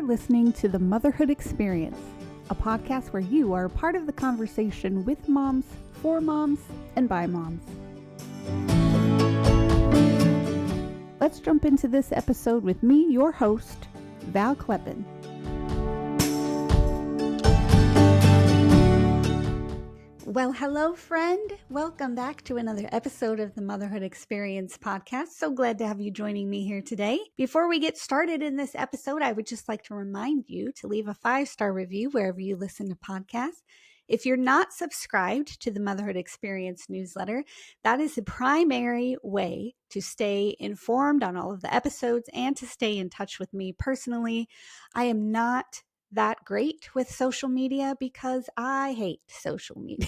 listening to the Motherhood Experience, a podcast where you are a part of the conversation with moms, for moms, and by moms. Let's jump into this episode with me, your host, Val Kleppen. Well, hello, friend. Welcome back to another episode of the Motherhood Experience podcast. So glad to have you joining me here today. Before we get started in this episode, I would just like to remind you to leave a 5-star review wherever you listen to podcasts. If you're not subscribed to the Motherhood Experience newsletter, that is the primary way to stay informed on all of the episodes and to stay in touch with me personally. I am not that great with social media because I hate social media.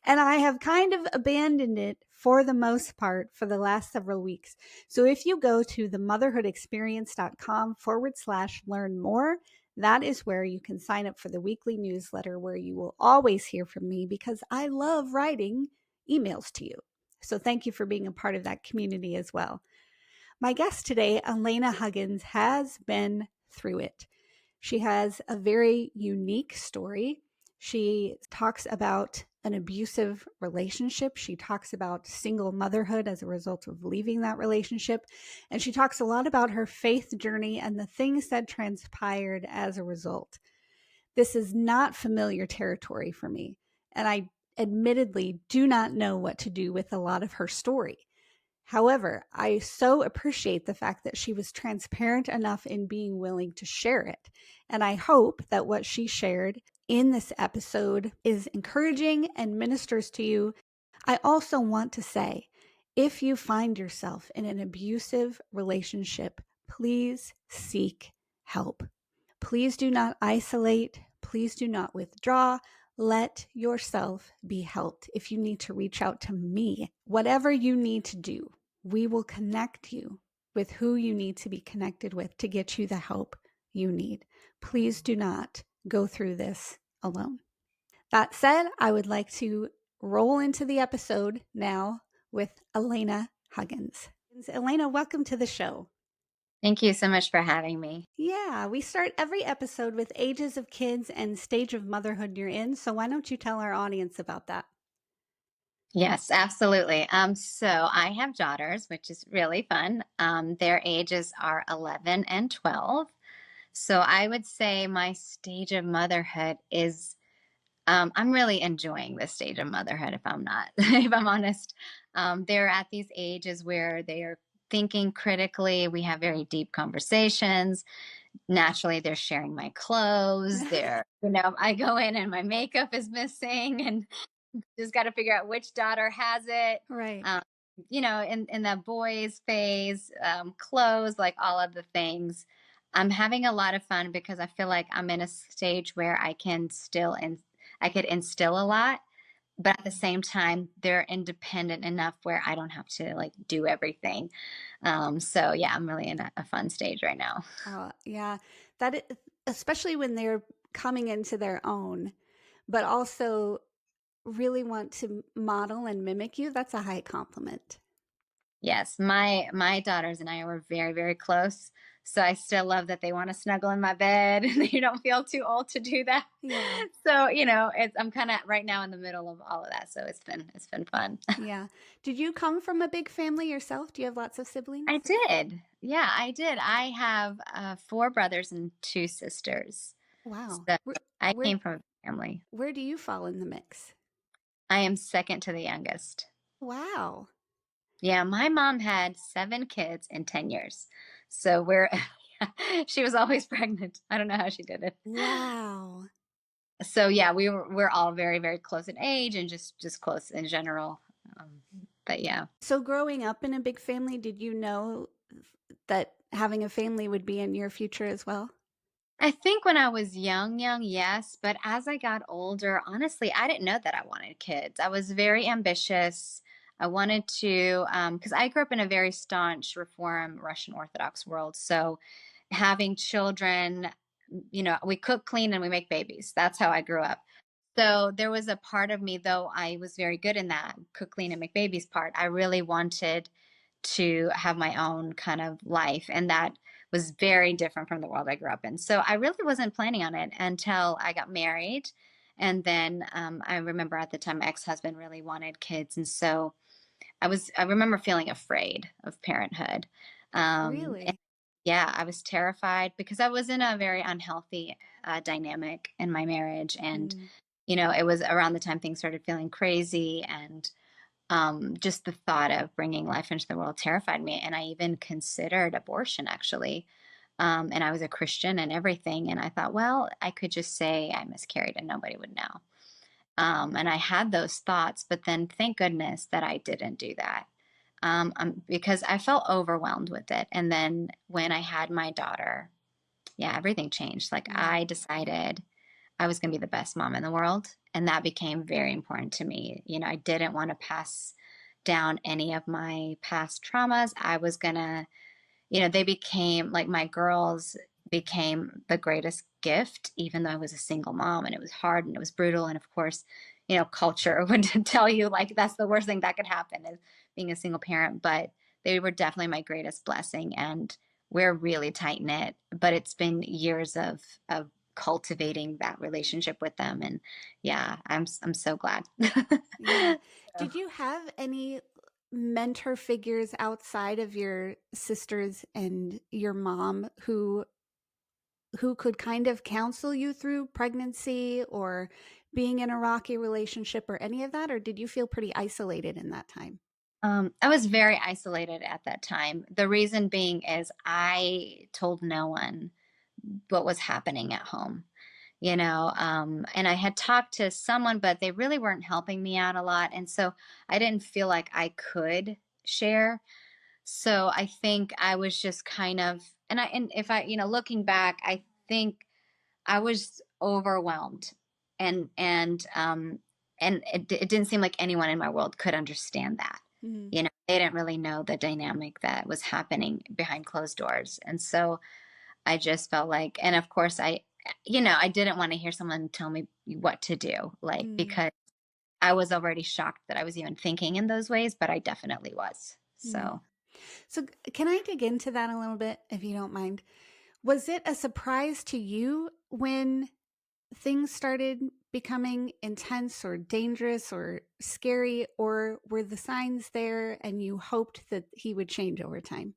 And I have kind of abandoned it for the most part for the last several weeks. So if you go to themotherhoodexperience.com/learn more, that is where you can sign up for the weekly newsletter where you will always hear from me because I love writing emails to you. So thank you for being a part of that community as well. My guest today, Elena Huggins, has been through it. She has a very unique story. She talks about an abusive relationship. She talks about single motherhood as a result of leaving that relationship. And she talks a lot about her faith journey and the things that transpired as a result. This is not familiar territory for me. And I admittedly do not know what to do with a lot of her story. However, I so appreciate the fact that she was transparent enough in being willing to share it. And I hope that what she shared in this episode is encouraging and ministers to you. I also want to say, if you find yourself in an abusive relationship, please seek help. Please do not isolate. Please do not withdraw. Let yourself be helped. If you need to reach out to me, whatever you need to do, we will connect you with who you need to be connected with to get you the help you need. Please do not go through this alone. That said, I would like to roll into the episode now with Elena Huggins. Elena, welcome to the show. Thank you so much for having me. Yeah, we start every episode with ages of kids and stage of motherhood you're in. So why don't you tell our audience about that? Yes, absolutely. So I have daughters, which is really fun. Their ages are 11 and 12. So I would say my stage of motherhood is, I'm really enjoying this stage of motherhood, if I'm not, if I'm honest. They're at these ages where they are thinking critically. We have very deep conversations. Naturally, they're sharing my clothes. I go in and my makeup is missing and just got to figure out which daughter has it. Right. In the boys phase, clothes, like all of the things. I'm having a lot of fun because I feel like I'm in a stage where I could instill a lot, but at the same time, they're independent enough where I don't have to like do everything. So yeah, I'm really in a fun stage right now. Yeah, especially when they're coming into their own, but also really want to model and mimic you. That's a high compliment. Yes, my daughters and I were very, very close. So I still love that they want to snuggle in my bed and they don't feel too old to do that. Yeah. So, I'm kind of right now in the middle of all of that. So it's been fun. Yeah. Did you come from a big family yourself? Do you have lots of siblings? I did. Yeah, I did. I have 4 brothers and 2 sisters. Wow. So I came from a family. Where do you fall in the mix? I am second to the youngest. Wow. Yeah, my mom had 7 kids in 10 years. So she was always pregnant. I don't know how she did it. Wow. So yeah, we're all very, very close in age and just close in general. But yeah. So growing up in a big family, did you know that having a family would be in your future as well? I think when I was young, yes. But as I got older, honestly, I didn't know that I wanted kids. I was very ambitious. I wanted to, because I grew up in a very staunch Reform Russian Orthodox world. So having children, we cook, clean, and we make babies. That's how I grew up. So there was a part of me, though I was very good in that cook, clean, and make babies part. I really wanted to have my own kind of life. And that was very different from the world I grew up in. So I really wasn't planning on it until I got married. And then I remember at the time my ex-husband really wanted kids. And so I remember feeling afraid of parenthood. And Really? yeah, I was terrified because I was in a very unhealthy dynamic in my marriage. And, Mm, it was around the time things started feeling crazy. And just the thought of bringing life into the world terrified me. And I even considered abortion, actually. And I was a Christian and everything. And I thought, well, I could just say I miscarried and nobody would know. And I had those thoughts, but then thank goodness that I didn't do that, because I felt overwhelmed with it. And then when I had my daughter, yeah, everything changed. Like mm, I decided I was going to be the best mom in the world. And that became very important to me. I didn't want to pass down any of my past traumas. I was going to, they became like my girls became the greatest gift, even though I was a single mom and it was hard and it was brutal. And of course, culture would tell you like that's the worst thing that could happen is being a single parent. But they were definitely my greatest blessing. And we're really tight knit. But it's been years of cultivating that relationship with them. And yeah, I'm so glad. yeah. Did you have any mentor figures outside of your sisters and your mom who could kind of counsel you through pregnancy or being in a rocky relationship or any of that? Or did you feel pretty isolated in that time? I was very isolated at that time. The reason being is I told no one what was happening at home, and I had talked to someone, but they really weren't helping me out a lot. And so I didn't feel like I could share. So I think I was just kind of, and if I, looking back, I think I was overwhelmed and it didn't seem like anyone in my world could understand that. Mm, They didn't really know the dynamic that was happening behind closed doors. And so I just felt like, and of course I didn't want to hear someone tell me what to do, like, mm, because I was already shocked that I was even thinking in those ways, but I definitely was. mm. So. So, can I dig into that a little bit, if you don't mind? Was it a surprise to you when things started becoming intense or dangerous or scary, or were the signs there and you hoped that he would change over time?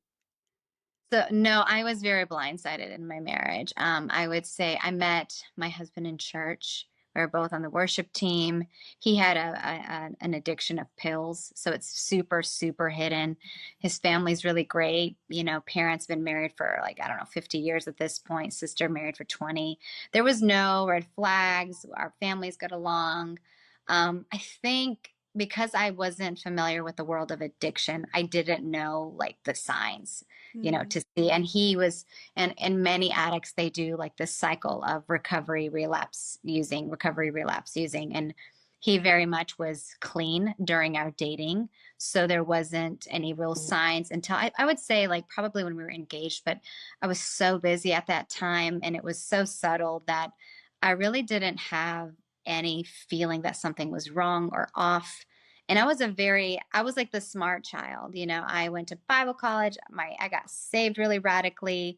So no, I was very blindsided in my marriage. I would say I met my husband in church. We were both on the worship team. He had an addiction of pills, so it's super, super hidden. His family's really great. Parents been married for like, I don't know, 50 years at this point. Sister married for 20. There was no red flags. Our families got along. I think because I wasn't familiar with the world of addiction, I didn't know like the signs, Mm, to see. And he was, and many addicts, they do like this cycle of recovery, relapse using. And he very much was clean during our dating. So there wasn't any real signs until I would say like probably when we were engaged, but I was so busy at that time and it was so subtle that I really didn't have any feeling that something was wrong or off. And I was like the smart child. I went to Bible college. I got saved really radically.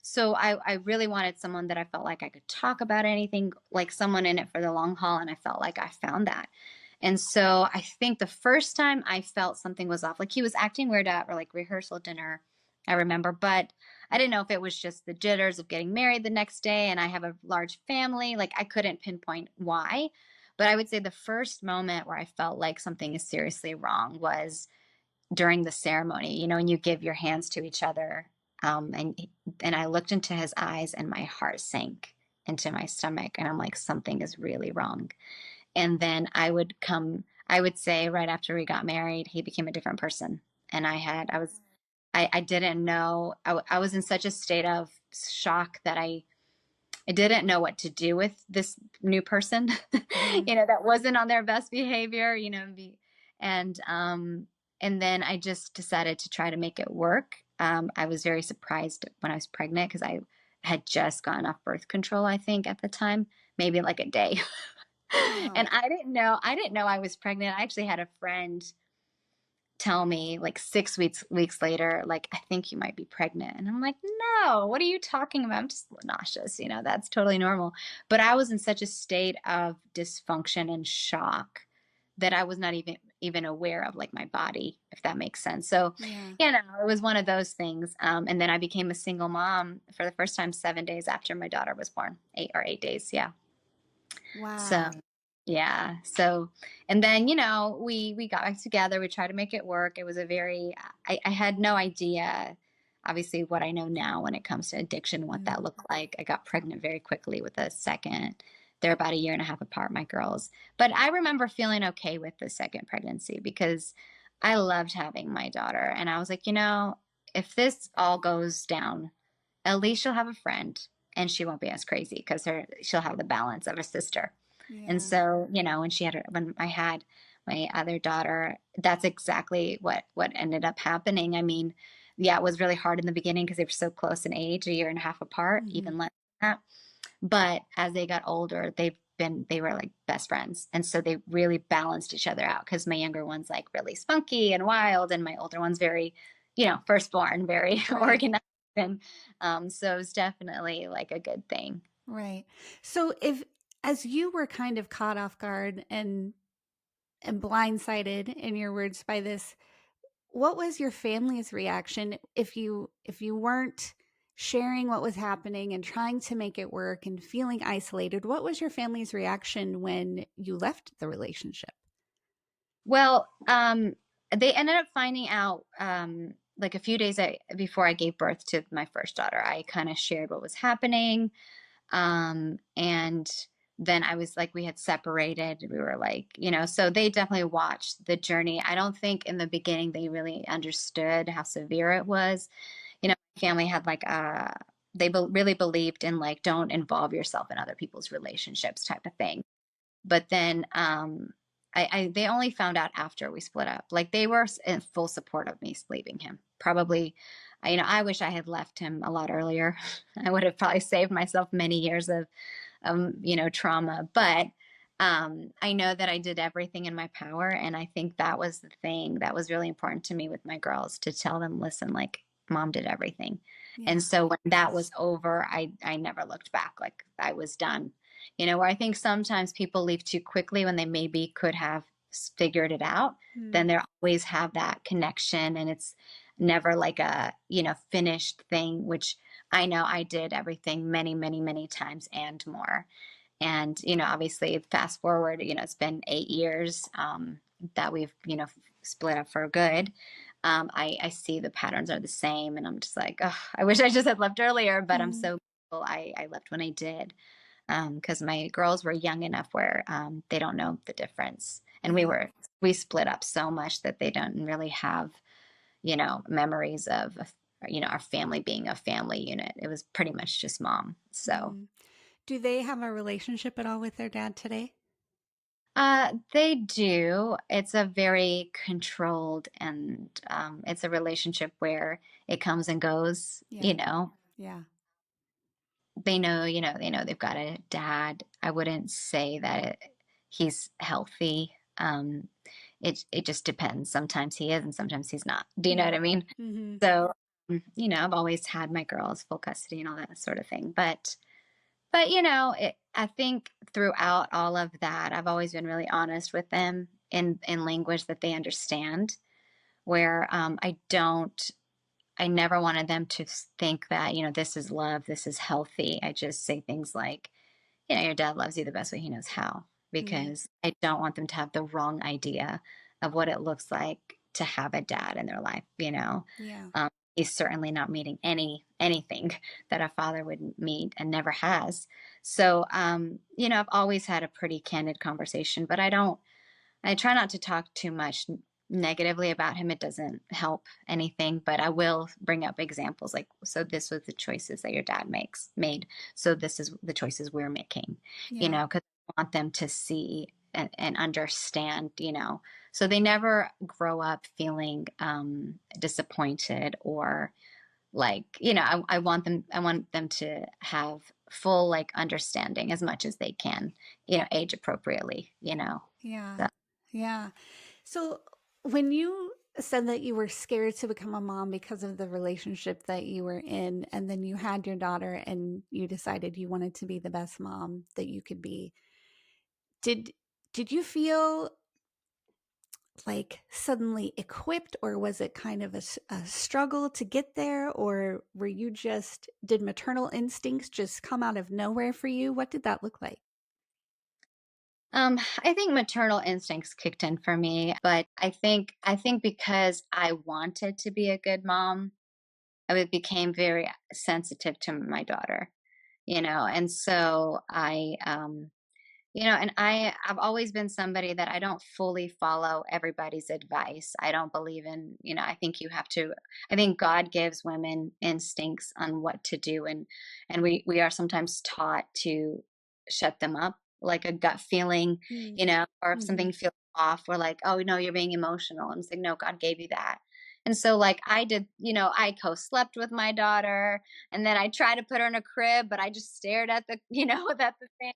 So I really wanted someone that I felt like I could talk about anything, like someone in it for the long haul. And I felt like I found that. And so I think the first time I felt something was off, like he was acting weird at or like rehearsal dinner, I remember, but I didn't know if it was just the jitters of getting married the next day and I have a large family. Like I couldn't pinpoint why. But I would say the first moment where I felt like something is seriously wrong was during the ceremony, and you give your hands to each other. And I looked into his eyes and my heart sank into my stomach. And I'm like, something is really wrong. And then I would say right after we got married, he became a different person. And I didn't know, I was in such a state of shock that I didn't know what to do with this new person, mm, that wasn't on their best behavior, and and then I just decided to try to make it work. I was very surprised when I was pregnant because I had just gone off birth control, I think at the time, maybe like a day. oh, And I didn't know I was pregnant. I actually had a friend tell me like 6 weeks later, like, I think you might be pregnant. And I'm like, no, what are you talking about? I'm just nauseous. That's totally normal. But I was in such a state of dysfunction and shock that I was not even aware of like my body, if that makes sense. So, Yeah. it was one of those things. And then I became a single mom for the first time 7 days after my daughter was born, 8 or 8 days. Yeah. So Wow. yeah. So and then, we got back together. We tried to make it work. It was a very I had no idea obviously what I know now when it comes to addiction, what that Mm. looked like. I got pregnant very quickly with a second. They're about a year and a half apart, my girls. But I remember feeling okay with the second pregnancy because I loved having my daughter. And I was like, if this all goes down, at least she'll have a friend and she won't be as crazy because she'll have the balance of a sister. And Yeah. so, when I had my other daughter, that's exactly what ended up happening. I mean, yeah, it was really hard in the beginning because they were so close in age, a year and a half apart, Hmm. even less than that. But as they got older, they were like best friends. And so they really balanced each other out because my younger one's like really spunky and wild, and my older one's very, firstborn, very Right. organized. And so it's definitely like a good thing. Right. So if as you were kind of caught off guard and blindsided in your words by this, what was your family's reaction if you weren't sharing what was happening and trying to make it work and feeling isolated? What was your family's reaction when you left the relationship? Well, they ended up finding out like a few days before I gave birth to my first daughter. I kind of shared what was happening. And then I was like, we had separated. We were like, so they definitely watched the journey. I don't think in the beginning they really understood how severe it was. My family had like they really believed in like, don't involve yourself in other people's relationships type of thing. But then they only found out after we split up. Like they were in full support of me leaving him. Probably, I wish I had left him a lot earlier. I would have probably saved myself many years of, trauma. But I know that I did everything in my power, and I think that was the thing that was really important to me with my girls to tell them, listen, like mom did everything. And Yeah. so when that was over, I never looked back. Like I was done. Where I think sometimes people leave too quickly when they maybe could have figured it out, then Mm. they always have that connection, and it's never like a, finished thing, which I know I did everything many, many, many times and more. And, obviously fast forward, it's been 8 years that we've, split up for good. I see the patterns are the same, and I'm just like, oh, I wish I just had left earlier, but I'm Mm. so grateful I left when I did, because my girls were young enough where they don't know the difference. And Yeah. we split up so much that they don't really have, memories of, our family being a family unit. It was pretty much just mom. So Mm. Do they have a relationship at all with their dad today? they do. It's a very controlled, and it's a relationship where it comes and goes, Yeah. Yeah. they know they've got a dad. I wouldn't say that he's healthy. It just depends. Sometimes he is and sometimes he's not. Do you know what Mm. I mean? Hmm. So, I've always had my girls full custody and all that sort of thing. But I think throughout all of that, I've always been really honest with them in language that they understand, where I never wanted them to think that, this is love, this is healthy. I just say things like, your dad loves you the best way he knows how, Mm. because I don't want them to have the wrong idea of what it looks like to have a dad in their life. Yeah. He's certainly not meeting anything that a father would meet and never has. So, I've always had a pretty candid conversation, but I try not to talk too much negatively about him. It doesn't help anything, but I will bring up examples like, so this was the choices that your dad made. So this is the choices we're making, Yeah. because I want them to see and understand, so they never grow up feeling disappointed or like, I want them to have full like understanding as much as they can, age appropriately. Yeah. So. Yeah. So when you said that you were scared to become a mom because of the relationship that you were in, and then you had your daughter and you decided you wanted to be the best mom that you could be. Did you feel like suddenly equipped, or was it kind of a struggle to get there, or were you just did maternal instincts just come out of nowhere for you? What did that look like? I think maternal instincts kicked in for me, but I think because I wanted to be a good mom, became very sensitive to my daughter, and so I've always been somebody that I don't fully follow everybody's advice. I don't believe in, I think you have to, I think God gives women instincts on what to do. And we are sometimes taught to shut them up, like a gut feeling, Mm, or if mhm. something feels off, we're like, oh no, you're being emotional. And it's like, no, God gave you that. And so like I did, I co-slept with my daughter, and then I tried to put her in a crib, but I just stared at the, at the thing,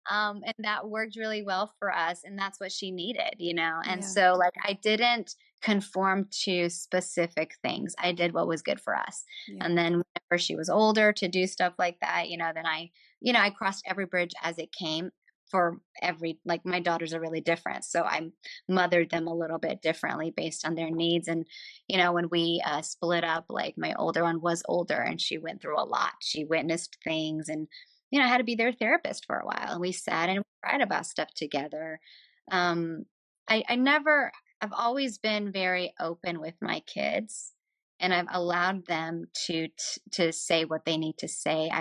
and that worked really well for us. And that's what she needed, And Yeah, so, like, I didn't conform to specific things. I did what was good for us. yeah, And then, whenever she was older to do stuff like that, then I crossed every bridge as it came for every, like, my daughters are really different. So I mothered them a little bit differently based on their needs. And, when we split up, like, my older one was older and she went through a lot. She witnessed things, and I had to be their therapist for a while, and we sat and we cried about stuff together. Um, I never, I've always been very open with my kids, and I've allowed them to say what they need to say.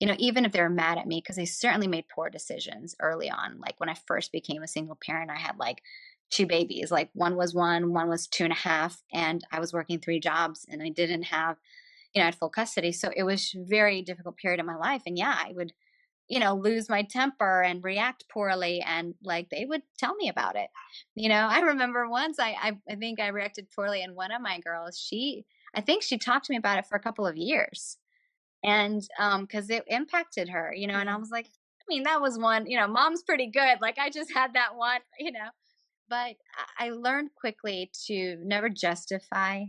Even if they're mad at me, because they certainly made poor decisions early on. Like when I first became a single parent, I had like two babies. Like one was 2.5, and I was working 3 jobs, and I didn't have, I had full custody. So it was a very difficult period of my life. And yeah, I would, lose my temper and react poorly. And like they would tell me about it. I remember once I think I reacted poorly, and one of my girls, I think she talked to me about it for a couple of years. And because it impacted her, and I yeah, was like, I mean, that was one, mom's pretty good. Like I just had that one, but I learned quickly to never justify,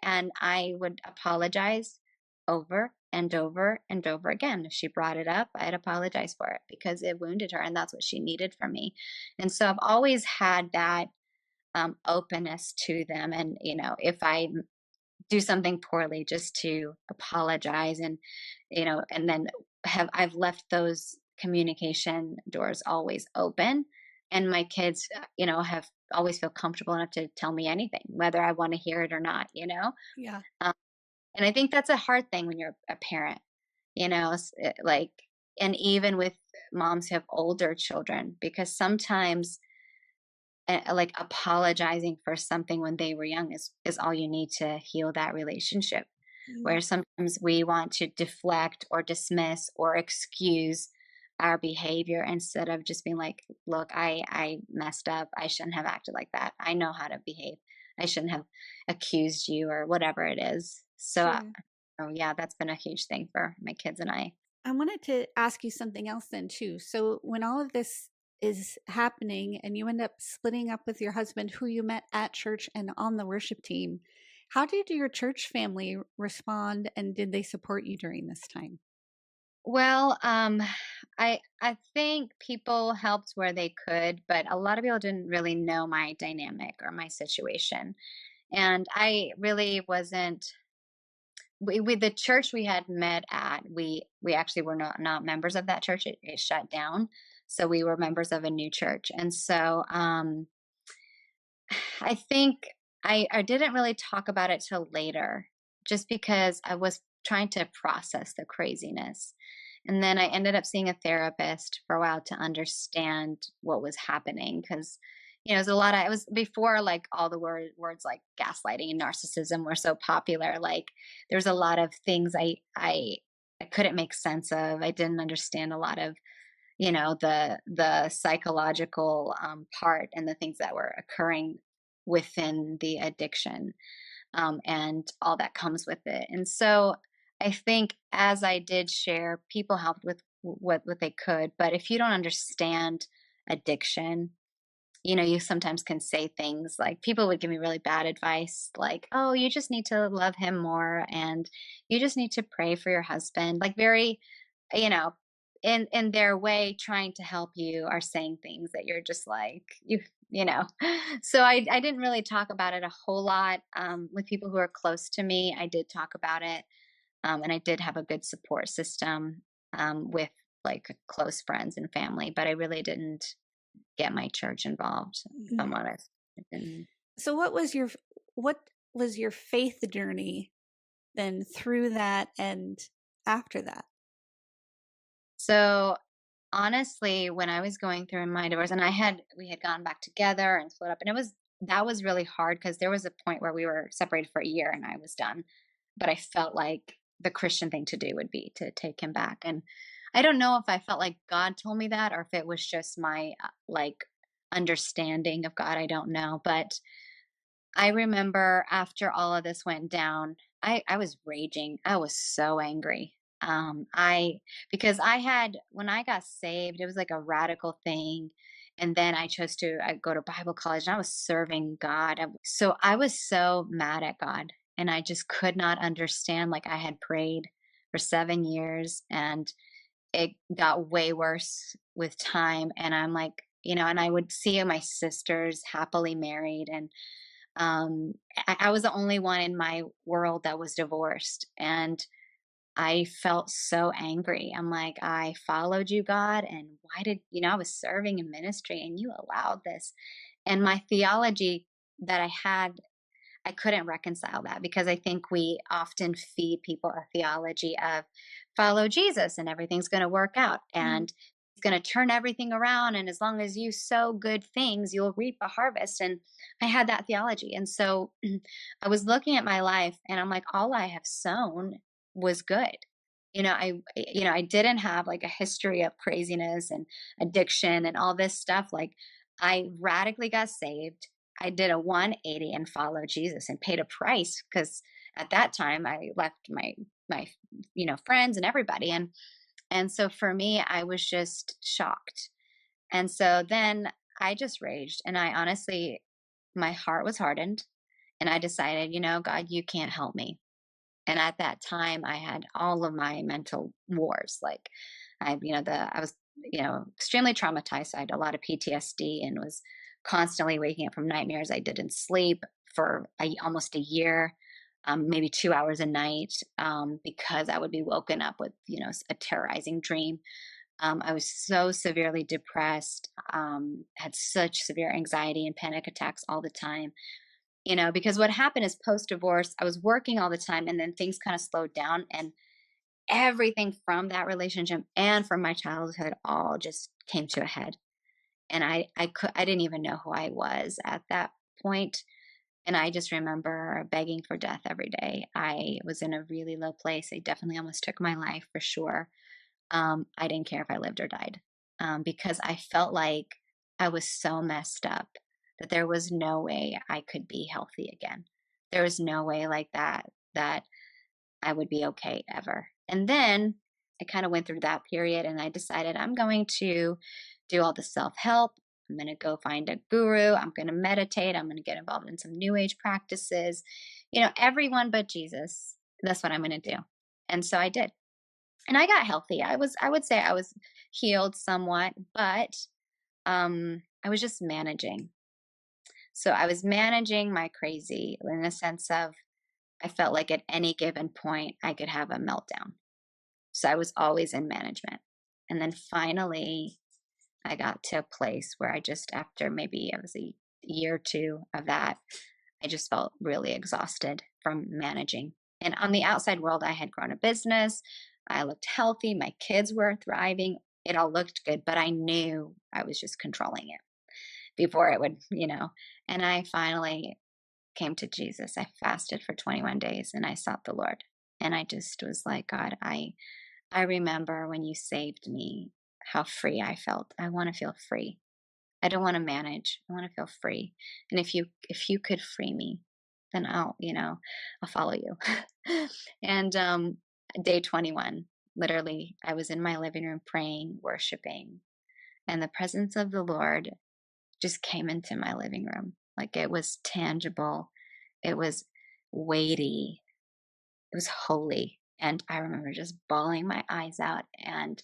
and I would apologize over and over and over again. If she brought it up, I'd apologize for it because it wounded her, and that's what she needed from me. And so I've always had that openness to them. And, if I do something poorly, just to apologize, and, and then I've left those communication doors always open. And my kids, have always feel comfortable enough to tell me anything, whether I want to hear it or not. yeah, Um, and I think that's a hard thing when you're a parent, like, and even with moms who have older children, because sometimes like apologizing for something when they were young is all you need to heal that relationship. mm, Where sometimes we want to deflect or dismiss or excuse our behavior instead of just being like, look, I messed up, I shouldn't have acted like that, I know how to behave, I shouldn't have accused you, or whatever it is. So sure. oh yeah, that's been a huge thing for my kids and I. I wanted to ask you something else then too. So when all of this is happening and you end up splitting up with your husband who you met at church and on the worship team, how did your church family respond, and did they support you during this time? Well, I think people helped where they could, but a lot of people didn't really know my dynamic or my situation. And I really wasn't, we the church we had met at, we actually were not members of that church. It shut down. So we were members of a new church. And so I think I didn't really talk about it till later, just because I was trying to process the craziness. And then I ended up seeing a therapist for a while to understand what was happening, because it was a lot of, it was before like all the words like gaslighting and narcissism were so popular. Like there's a lot of things I couldn't make sense of. I didn't understand a lot of, the psychological part and the things that were occurring within the addiction, and all that comes with it. And so I think as I did share, people helped with what they could. But if you don't understand addiction, you sometimes can say things like people would give me really bad advice, like, oh, you just need to love him more and you just need to pray for your husband. Like very, you know, in their way trying to help you are saying things that you're just like, you know. So I didn't really talk about it a whole lot. With people who are close to me, I did talk about it. And I did have a good support system with like close friends and family, but I really didn't get my church involved, if I'm Mhm. honest. I didn't. So what was your faith journey then through that and after that? So honestly, when I was going through my divorce, and we had gone back together and split up, and that was really hard because there was a point where we were separated for a year and I was done. But I felt like the Christian thing to do would be to take him back. And I don't know if I felt like God told me that or if it was just my like understanding of God. I don't know. But I remember after all of this went down, I was raging. I was so angry. I because I had when I got saved, it was like a radical thing. And then I chose to go to Bible college and I was serving God. So I was so mad at God and I just could not understand. Like I had prayed for 7 years and it got way worse with time. And I'm like, and I would see my sisters happily married and I was the only one in my world that was divorced. And I felt so angry. I'm like, I followed you, God. And why I was serving in ministry and you allowed this. And my theology that I had I couldn't reconcile that because I think we often feed people a theology of follow Jesus and everything's going to work out Mm, and he's going to turn everything around. And as long as you sow good things, you'll reap a harvest. And I had that theology. And so I was looking at my life and I'm like, all I have sown was good. I didn't have like a history of craziness and addiction and all this stuff. Like I radically got saved. I did a 180 and followed Jesus and paid a price because at that time I left my friends and everybody and so for me I was just shocked. And so then I just raged and I honestly my heart was hardened and I decided, God, you can't help me. And at that time, I had all of my mental wars. Like, I was, extremely traumatized. So I had a lot of PTSD and was constantly waking up from nightmares. I didn't sleep for almost a year, maybe 2 hours a night, because I would be woken up with, a terrorizing dream. I was so severely depressed, had such severe anxiety and panic attacks all the time because what happened is post divorce, I was working all the time and then things kind of slowed down and everything from that relationship and from my childhood all just came to a head. And I didn't even know who I was at that point. And I just remember begging for death every day. I was in a really low place. I definitely almost took my life for sure. I didn't care if I lived or died because I felt like I was so messed up that there was no way I could be healthy again. There was no way like that I would be okay ever. And then I kind of went through that period and I decided I'm going to do all the self help. I'm going to go find a guru. I'm going to meditate. I'm going to get involved in some new age practices. Everyone but Jesus. That's what I'm going to do. And so I did and I got healthy. I would say I was healed somewhat, but I was just managing. So I was managing my crazy in the sense of I felt like at any given point I could have a meltdown. So I was always in management. And then finally I got to a place where I just after maybe it was a year or two of that, I just felt really exhausted from managing. And on the outside world, I had grown a business. I looked healthy. My kids were thriving. It all looked good, but I knew I was just controlling it before it would. And I finally came to Jesus. I fasted for 21 days and I sought the Lord. And I just was like, God, I remember when you saved me, how free I felt. I want to feel free. I don't want to manage. I want to feel free. And if you could free me, then I'll follow you. And day 21, literally, I was in my living room praying, worshiping, and the presence of the Lord just came into my living room. Like it was tangible. It was weighty. It was holy. And I remember just bawling my eyes out, and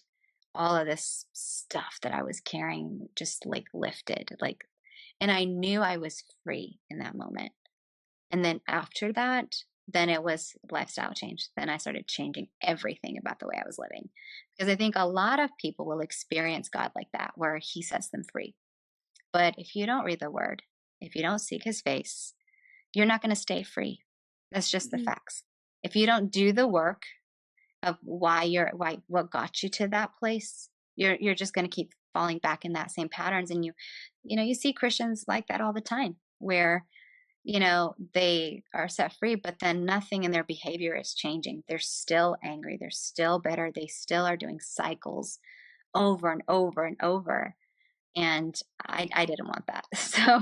all of this stuff that I was carrying just like lifted. Like, and I knew I was free in that moment. And then after that, then it was lifestyle change. Then I started changing everything about the way I was living. Because I think a lot of people will experience God like that, where he sets them free. But if you don't read the word, if you don't seek his face, you're not going to stay free. That's just the Mhm. facts. If you don't do the work of why what got you to that place, you're just going to keep falling back in that same patterns. And you see Christians like that all the time, where they are set free, but then nothing in their behavior is changing. They're still angry. They're still bitter. They still are doing cycles over and over and over. And I didn't want that. So,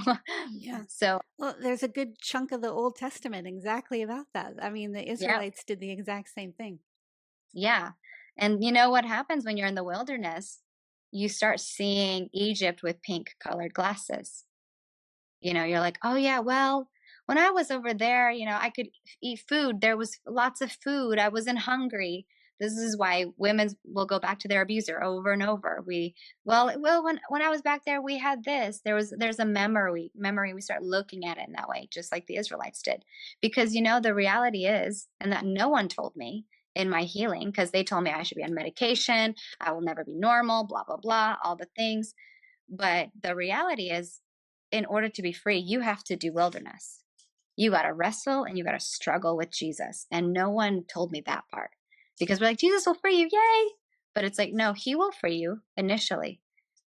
Yeah. so Well, there's a good chunk of the Old Testament exactly about that. I mean, the yeah, Israelites did the exact same thing. yeah. And you know what happens when you're in the wilderness? You start seeing Egypt with pink colored glasses. You're like, oh yeah, well, when I was over there, I could eat food. There was lots of food. I wasn't hungry. This is why women will go back to their abuser over and over. Well, when I was back there, we had this. There's a memory. We start looking at it in that way, just like the Israelites did, because the reality is, and that no one told me in my healing, because they told me I should be on medication. I will never be normal. Blah blah blah. All the things. But the reality is, in order to be free, you have to do wilderness. You got to wrestle and you got to struggle with Jesus. And no one told me that part, because we're like, Jesus will free you. Yay. But it's like, no, he will free you initially.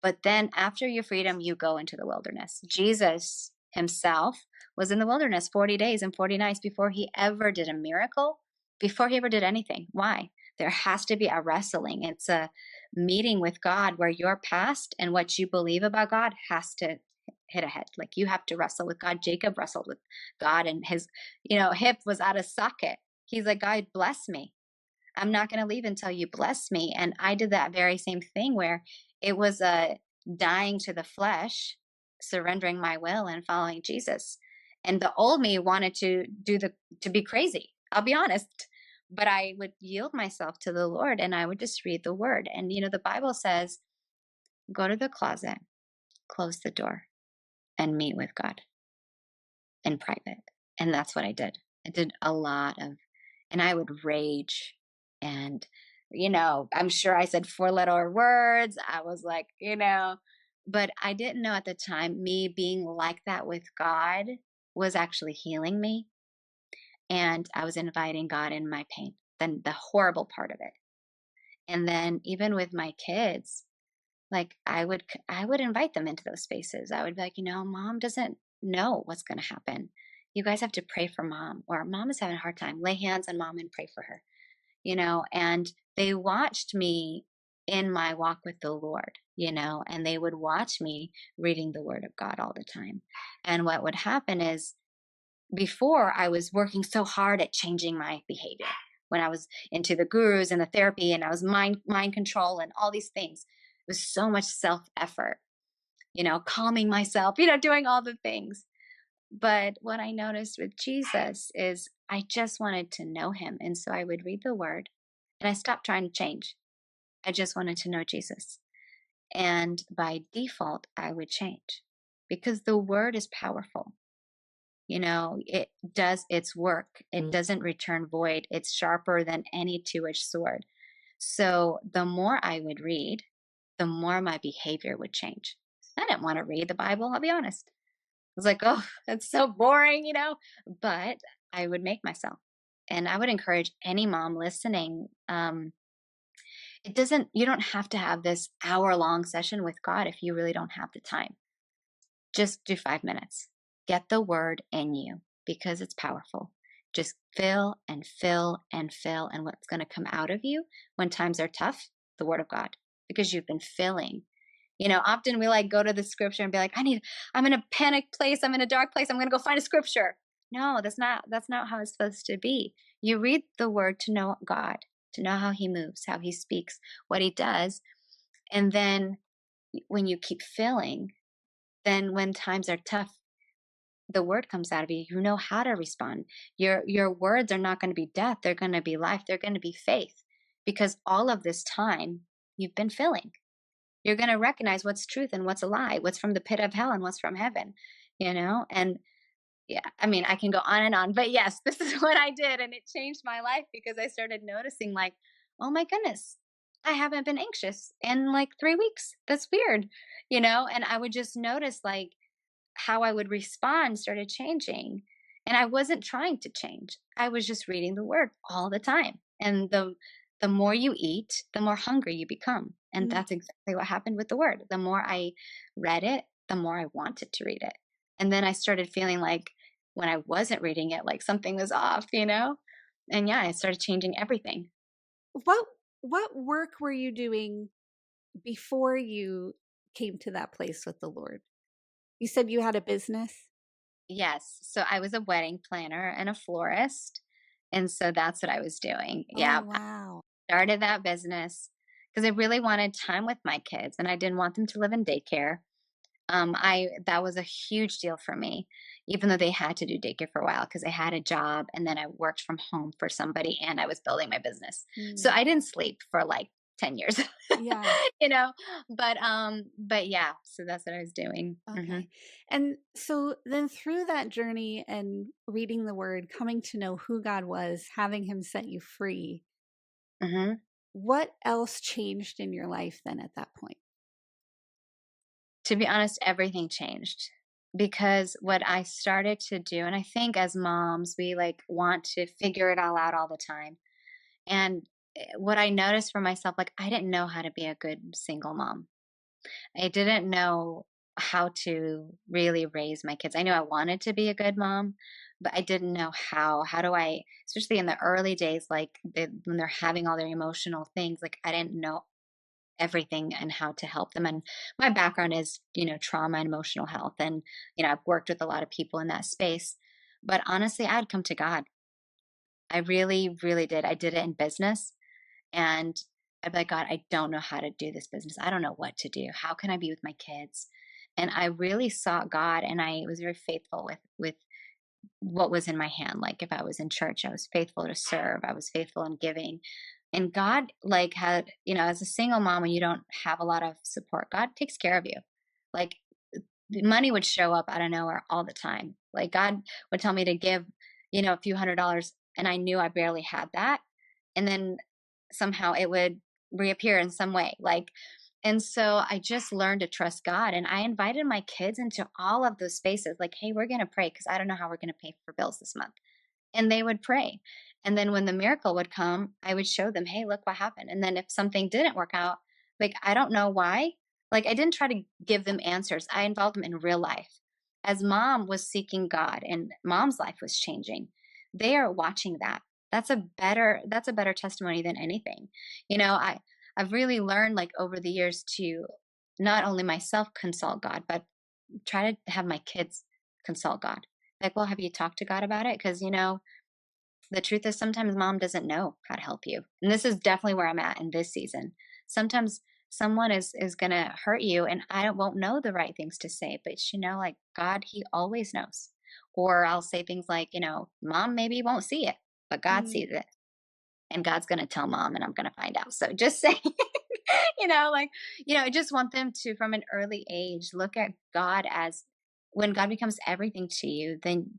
But then after your freedom, you go into the wilderness. Jesus himself was in the wilderness 40 days and 40 nights before he ever did a miracle, before he ever did anything. Why? There has to be a wrestling. It's a meeting with God where your past and what you believe about God has to hit a head. Like you have to wrestle with God. Jacob wrestled with God, and his, hip was out of socket. He's like, God, bless me. I'm not going to leave until you bless me. And I did that very same thing, where it was a dying to the flesh, surrendering my will and following Jesus. And the old me wanted to be crazy. I'll be honest. But I would yield myself to the Lord, and I would just read the word. And, the Bible says, go to the closet, close the door, and meet with God in private. And that's what I did. I did a lot of, and I would rage. And, I'm sure I said 4-letter words. I was like, but I didn't know at the time, me being like that with God was actually healing me. And I was inviting God in my pain, then the horrible part of it. And then even with my kids, like I would invite them into those spaces. I would be like, mom doesn't know what's going to happen. You guys have to pray for mom, or mom is having a hard time. Lay hands on mom and pray for her. And they watched me in my walk with the Lord, and they would watch me reading the word of God all the time. And what would happen is, before, I was working so hard at changing my behavior when I was into the gurus and the therapy, and I was mind control and all these things. It was so much self effort, calming myself, doing all the things. But what I noticed with Jesus is I just wanted to know him. And so I would read the word, and I stopped trying to change. I just wanted to know Jesus. And by default, I would change, because the word is powerful. It does its work. It doesn't return void. It's sharper than any two-edged sword. So the more I would read, the more my behavior would change. I didn't want to read the Bible, I'll be honest. I was like, oh, that's so boring, but I would make myself. And I would encourage any mom listening. You don't have to have this hour-long session with God if you really don't have the time. Just do 5 minutes. Get the word in you, because it's powerful. Just fill and fill and fill. And what's going to come out of you when times are tough? The word of God, because you've been filling. Often we go to the scripture and be like, I'm in a panic place. I'm in a dark place. I'm going to go find a scripture. No, that's not how it's supposed to be. You read the word to know God, to know how he moves, how he speaks, what he does. And then when you keep filling, then when times are tough, the word comes out of you. You know how to respond. Your words are not going to be death. They're going to be life. They're going to be faith. Because all of this time you've been filling. You're going to recognize what's truth and what's a lie, what's from the pit of hell and what's from heaven, you know? And yeah, I mean, I can go on and on, but yes, this is what I did. And it changed my life because I started noticing, like, oh my goodness, I haven't been anxious in like 3 weeks. That's weird, you know? And I would just notice, like, how I would respond started changing. And I wasn't trying to change. I was just reading the word all the time. And the more you eat, the more hungry you become. And Mm. that's exactly what happened with the word. The more I read it, the more I wanted to read it. And then I started feeling like when I wasn't reading it, like something was off, you know? And yeah, I started changing everything. What what work were you doing before you came to that place with the Lord? You said you had a business? Yes. So I was a wedding planner and a florist. And so that's what I was doing. Oh, Yeah. wow. Started that business because I really wanted time with my kids and I didn't want them to live in daycare. I That was a huge deal for me, even though they had to do daycare for a while because I had a job and then I worked from home for somebody and I was building my business. So Mm. I didn't sleep for like 10 years, Yeah. you know, but yeah, so that's what I was doing. Okay. And so then through that journey and reading the word, coming to know who God was, having him set you free, Hmm. what else changed in your life then at that point? To be honest, everything changed because what I started to do, and I think as moms, we like want to figure it all out all the time. And what I noticed for myself, like, I didn't know how to be a good single mom. I didn't know how to really raise my kids. I knew I wanted to be a good mom, but I didn't know how. How do I, especially in the early days, like when they're having all their emotional things, like I didn't know everything and how to help them. And my background is, trauma and emotional health. And, I've worked with a lot of people in that space. But honestly, I'd come to God. I really, really did. I did it in business. And I'd be like, God, I don't know how to do this business. I don't know what to do. How can I be with my kids? And I really sought God and I was very faithful with what was in my hand. Like if I was in church, I was faithful to serve. I was faithful in giving. And God like had, as a single mom and you don't have a lot of support, God takes care of you. Like the money would show up out of nowhere all the time. Like God would tell me to give, a few $100s and I knew I barely had that. And then somehow it would reappear in some way. And so I just learned to trust God. And I invited my kids into all of those spaces. Like, hey, we're going to pray because I don't know how we're going to pay for bills this month. And they would pray. And then when the miracle would come, I would show them, hey, look what happened. And then if something didn't work out, like, I don't know why. Like, I didn't try to give them answers. I involved them in real life. As mom was seeking God and mom's life was changing, they are watching that. That's a better testimony than anything. I've really learned like over the years to not only myself consult God, but try to have my kids consult God. Like, well, have you talked to God about it? Because, the truth is sometimes mom doesn't know how to help you. And this is definitely where I'm at in this season. Sometimes someone is going to hurt you and won't know the right things to say, but like God, he always knows. Or I'll say things like, mom maybe won't see it, but God Mm. sees it and God's going to tell mom and I'm going to find out. So just say, I just want them to, from an early age, look at God as when God becomes everything to you, then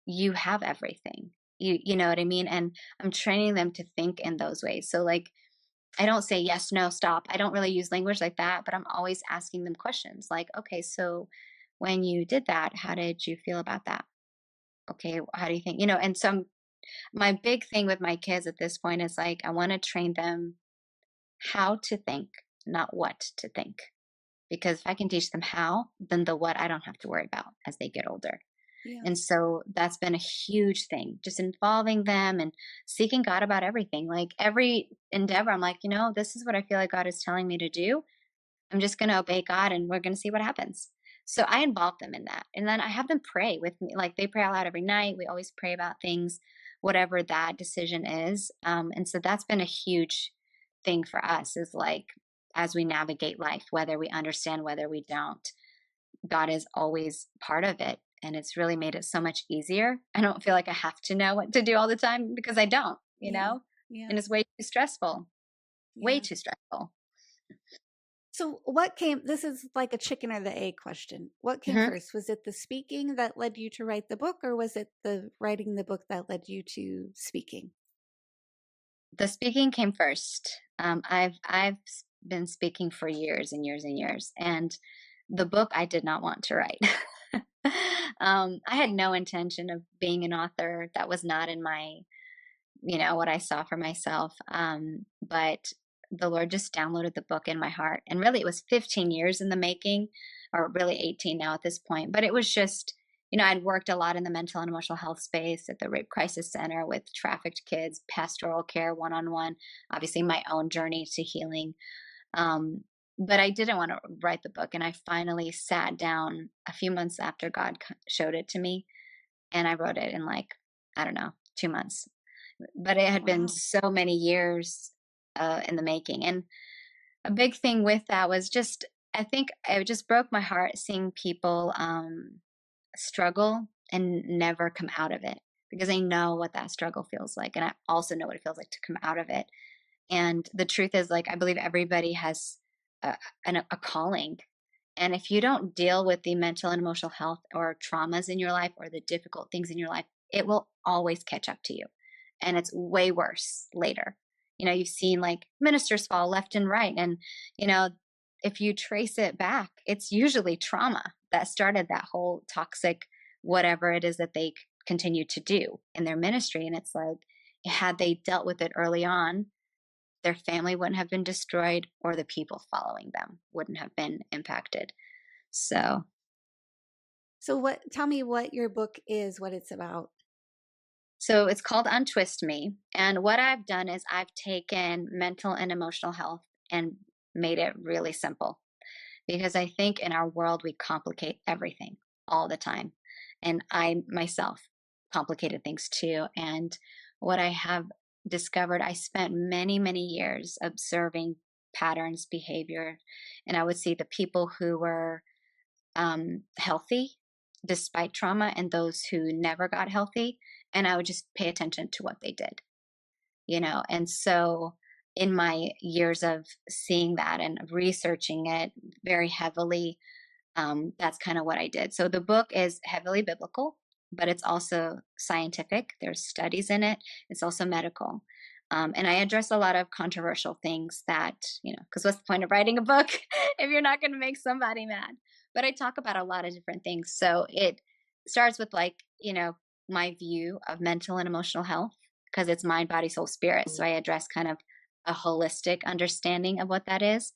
you have everything. You know what I mean? And I'm training them to think in those ways. So like, I don't say yes, no, stop. I don't really use language like that, but I'm always asking them questions like, okay, so when you did that, how did you feel about that? Okay, how do you think? And so my big thing with my kids at this point is like, I want to train them how to think, not what to think. Because if I can teach them how, then the what I don't have to worry about as they get older. Yeah. And so that's been a huge thing, just involving them and seeking God about everything. Like every endeavor, I'm like, this is what I feel like God is telling me to do. I'm just going to obey God and we're going to see what happens. So I involve them in that. And then I have them pray with me. Like they pray out loud every night. We always pray about things, whatever that decision is. And so that's been a huge thing for us is like, as we navigate life, whether we understand, whether we don't, God is always part of it. And it's really made it so much easier. I don't feel like I have to know what to do all the time because I don't, Yeah. Yeah. and it's way too stressful, way Yeah. too stressful. So what came, this is like a chicken or the egg question. What came Mhm. first? Was it the speaking that led you to write the book, or was it the writing the book that led you to speaking? The speaking came first. I've been speaking for years and years and years, and the book I did not want to write. I had no intention of being an author. That was not in my, what I saw for myself. But the Lord just downloaded the book in my heart. And really, it was 15 years in the making, or really 18 now at this point. But it was just, I'd worked a lot in the mental and emotional health space at the Rape Crisis Center with trafficked kids, pastoral care, one on one, obviously my own journey to healing. Um, but I didn't want to write the book. And I finally sat down a few months after God showed it to me. And I wrote it in like, I don't know, 2 months, but it had been Wow. so many years in the making. And a big thing with that was just, I think it just broke my heart seeing people struggle and never come out of it, because I know what that struggle feels like. And I also know what it feels like to come out of it. And the truth is, like, I believe everybody has a, a calling. And if you don't deal with the mental and emotional health or traumas in your life or the difficult things in your life, it will always catch up to you. And it's way worse later. You've seen like ministers fall left and right. And, you know, if you trace it back, it's usually trauma that started that whole toxic, whatever it is that they continue to do in their ministry. And it's like, had they dealt with it early on, their family wouldn't have been destroyed, or the people following them wouldn't have been impacted. So, So what, tell me what your book is, what it's about. so it's called Untwist Me. And what I've done is I've taken mental and emotional health and made it really simple, because I think in our world we complicate everything all the time. And I myself complicated things too. And what I have discovered, I spent many, many years observing patterns, behavior, and I would see the people who were healthy despite trauma and those who never got healthy. And I would just pay attention to what they did, And so in my years of seeing that and researching it very heavily, that's kind of what I did. So the book is heavily biblical, but it's also scientific. There's studies in it. It's also medical. And I address a lot of controversial things that, because what's the point of writing a book if you're not going to make somebody mad? But I talk about a lot of different things. So it starts with like, my view of mental and emotional health, because it's mind, body, soul, spirit. So I address kind of a holistic understanding of what that is.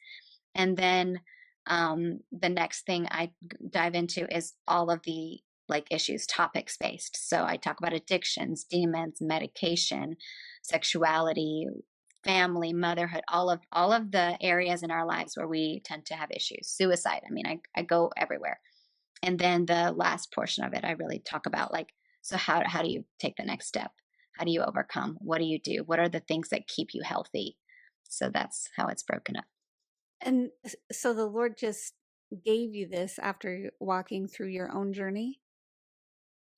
And then the next thing I dive into is all of the like issues, topics based. So I talk about addictions, demons, medication, sexuality, family, motherhood, all of the areas in our lives where we tend to have issues. Suicide. I mean, I go everywhere. And then the last portion of it, I really talk about like, so how do you take the next step? How do you overcome? What do you do? What are the things that keep you healthy? So that's how it's broken up. And so the Lord just gave you this after walking through your own journey?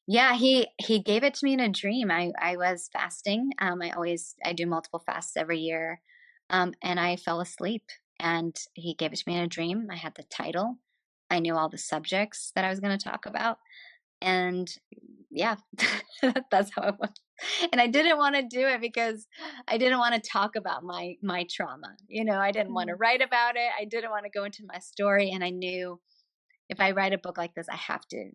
Yeah, he gave it to me in a dream. I was fasting. I do multiple fasts every year. And I fell asleep, and he gave it to me in a dream. I had the title. I knew all the subjects that I was going to talk about. And yeah, that's how it was. And I didn't want to do it because I didn't want to talk about my trauma. I didn't want to Mm. write about it. I didn't want to go into my story, and I knew if I write a book like this, I have to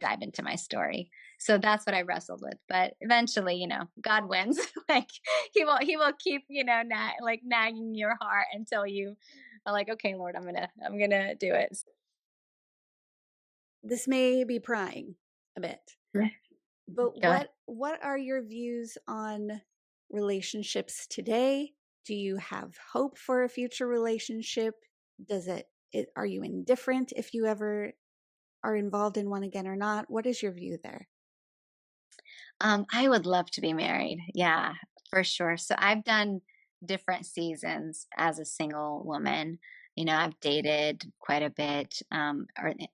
dive into my story. So that's what I wrestled with. But eventually, God wins. Like he will keep, like nagging your heart until you are like, okay, Lord, I'm gonna do it. This may be prying a bit, Yeah. but Go ahead. what are your views on relationships today? Do you have hope for a future relationship? Are you indifferent if you ever are involved in one again or not? What is your view there? I would love to be married. Yeah, for sure. So I've done different seasons as a single woman. I've dated quite a bit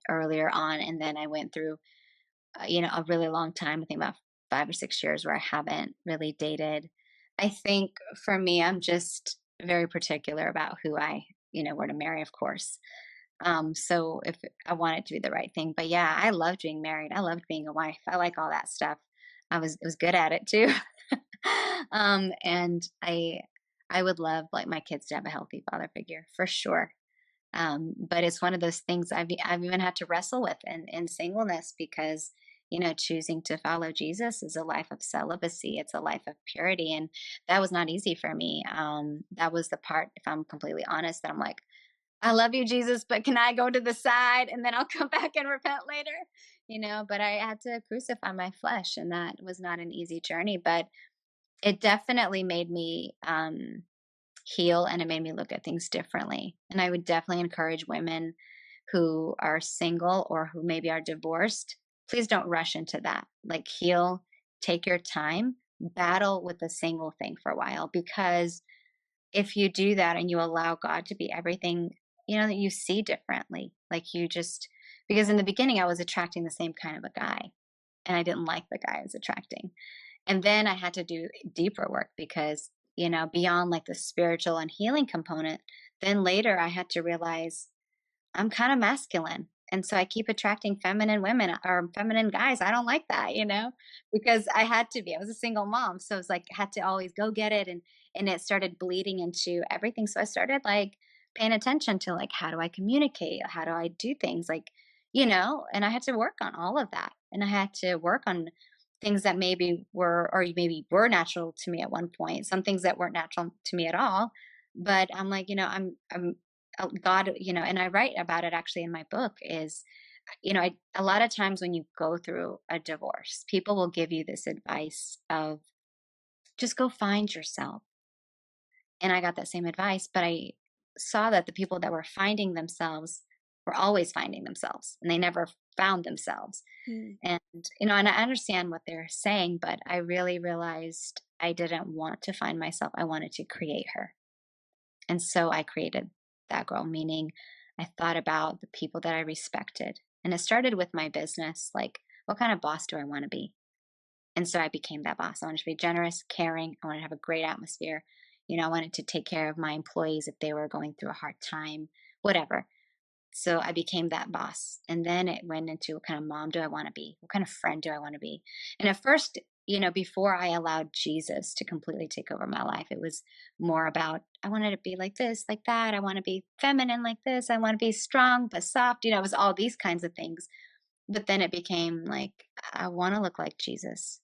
earlier on, and then I went through, a really long time, I think about 5 or 6 years where I haven't really dated. I think for me, I'm just very particular about who I, were to marry, of course. So if I want it to be the right thing, but yeah, I loved being married. I loved being a wife. I like all that stuff. I was good at it too. And I would love like my kids to have a healthy father figure for sure. But it's one of those things I've even had to wrestle with in singleness because, choosing to follow Jesus is a life of celibacy. It's a life of purity. And that was not easy for me. That was the part, if I'm completely honest, that I'm like, I love you, Jesus, but can I go to the side and then I'll come back and repent later? But I had to crucify my flesh, and that was not an easy journey, but it definitely made me heal, and it made me look at things differently. And I would definitely encourage women who are single or who maybe are divorced, please don't rush into that. Like, heal, take your time, battle with the single thing for a while, because if you do that and you allow God to be everything, that you see differently. Like, you just, because in the beginning I was attracting the same kind of a guy, and I didn't like the guy I was attracting. And then I had to do deeper work because, beyond like the spiritual and healing component, then later I had to realize I'm kind of masculine. And so I keep attracting feminine women or feminine guys. I don't like that, because I had to be. I was a single mom. So it's like I had to always go get it. And it started bleeding into everything. So I started like paying attention to like, how do I communicate? How do I do things? Like, and I had to work on all of that. And I had to work on things that maybe were, or maybe were natural to me at one point, some things that weren't natural to me at all. But I'm like, I'm God, and I write about it actually in my book is, a lot of times when you go through a divorce, people will give you this advice of just go find yourself. And I got that same advice, but I saw that the people that were finding themselves were always finding themselves and they never found themselves. Mm. And, and I understand what they're saying, but I really realized I didn't want to find myself. I wanted to create her. And so I created that girl, meaning I thought about the people that I respected. And it started with my business. Like, what kind of boss do I want to be? And so I became that boss. I wanted to be generous, caring. I wanted to have a great atmosphere. I wanted to take care of my employees if they were going through a hard time, whatever. So I became that boss. And then it went into what kind of mom do I want to be? What kind of friend do I want to be? And at first, before I allowed Jesus to completely take over my life, it was more about I wanted to be like this, like that. I want to be feminine like this. I want to be strong but soft. It was all these kinds of things. But then it became like I want to look like Jesus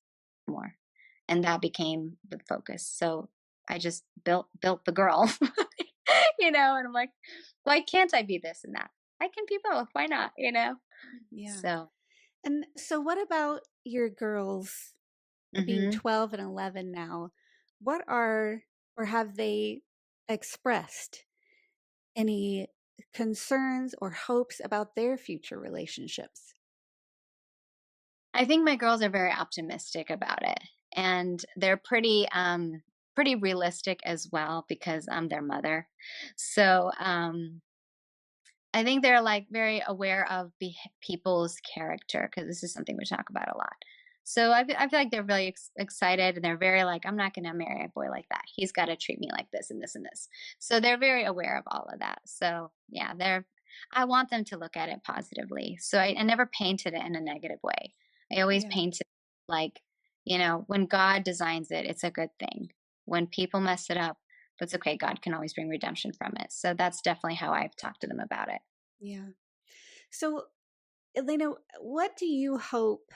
more. And that became the focus. So I just built the girl. And I'm like, why can't I be this and that? I can be both. Why not? Yeah. So, And so, what about your girls being hmm 12 and 11 now? What are, or have they expressed any concerns or hopes about their future relationships? I think my girls are very optimistic about it, and they're pretty realistic as well because I'm their mother. So, I think they're like very aware of people's character because this is something we talk about a lot. So I feel like they're really excited, and they're very like, I'm not going to marry a boy like that. He's got to treat me like this and this and this. So they're very aware of all of that. So yeah, I want them to look at it positively. So I never painted it in a negative way. I always Yeah. paint it like, when God designs it, it's a good thing. When people mess it up, that's okay. God can always bring redemption from it. So that's definitely how I've talked to them about it. Yeah. So, Elena, what do you hope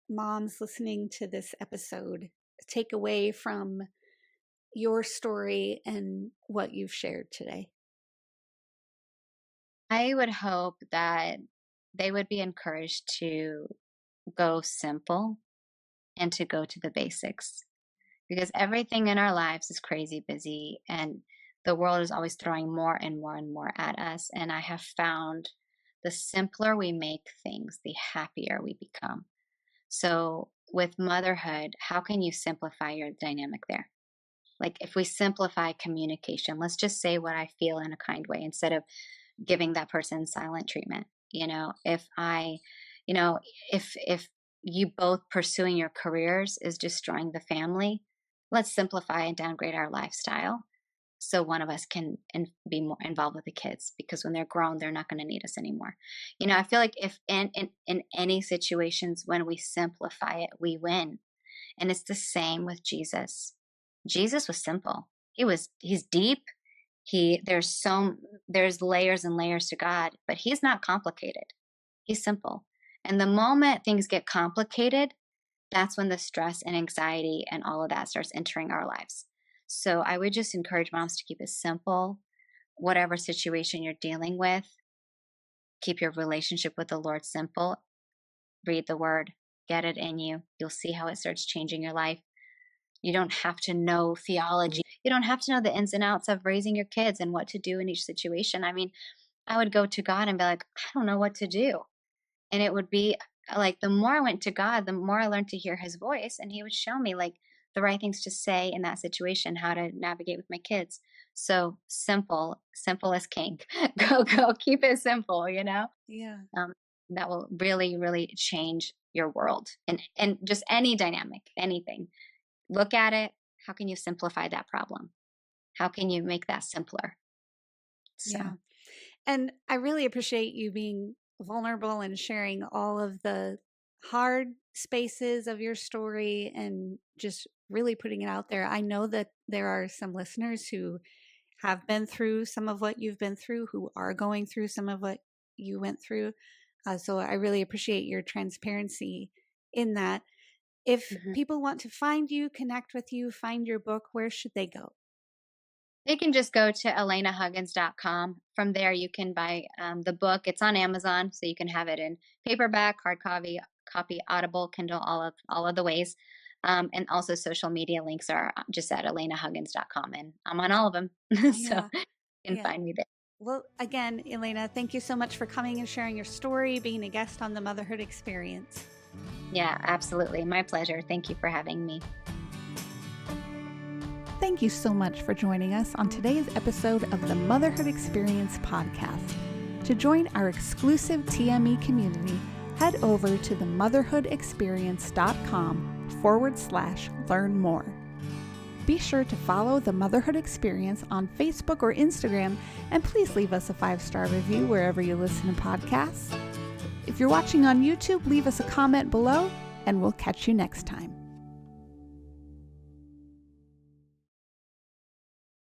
moms listening to this episode take away from your story and what you've shared today? I would hope that they would be encouraged to go simple and to go to the basics because everything in our lives is crazy busy and the world is always throwing more and more and more at us. And I have found the simpler we make things, the happier we become. So, with motherhood, how can you simplify your dynamic there? Like if we simplify communication, let's just say what I feel in a kind way instead of giving that person silent treatment. If I, you know, if you both pursuing your careers is destroying the family, let's simplify and downgrade our lifestyle so one of us can be more involved with the kids, because when they're grown, they're not going to need us anymore. I feel like if in any situations when we simplify it, we win. And it's the same with Jesus. Jesus was simple. He's deep. There's layers and layers to God, but he's not complicated. He's simple. And the moment things get complicated, that's when the stress and anxiety and all of that starts entering our lives. So I would just encourage moms to keep it simple. Whatever situation you're dealing with, keep your relationship with the Lord simple. Read the word, get it in you. You'll see how it starts changing your life. You don't have to know theology. You don't have to know the ins and outs of raising your kids and what to do in each situation. I mean, I would go to God and be like, I don't know what to do. And it would be like, the more I went to God, the more I learned to hear his voice. And he would show me like the right things to say in that situation, how to navigate with my kids. So simple as king. Go, keep it simple, Yeah. that will really, really change your world and just any dynamic, anything. Look at it. How can you simplify that problem? How can you make that simpler? So, Yeah. And I really appreciate you being vulnerable and sharing all of the hard spaces of your story and just really putting it out there. I know that there are some listeners who have been through some of what you've been through, who are going through some of what you went through. So I really appreciate your transparency in that. If mhm. people want to find you, connect with you, find your book, where should they go? They can just go to elenahuggins.com. From there, you can buy the book. It's on Amazon, so you can have it in paperback, hard copy, Audible, Kindle, all of the ways. And also, social media links are just at elenahuggins.com, and I'm on all of them, so Yeah. you can Yeah. find me there. Well, again, Elena, thank you so much for coming and sharing your story, being a guest on the Motherhood Experience. Yeah, absolutely. My pleasure. Thank you for having me. Thank you so much for joining us on today's episode of the Motherhood Experience podcast. To join our exclusive TME community, head over to themotherhoodexperience.com/learn more. Be sure to follow the Motherhood Experience on Facebook or Instagram, and please leave us a 5-star review wherever you listen to podcasts. If you're watching on YouTube, leave us a comment below, and we'll catch you next time.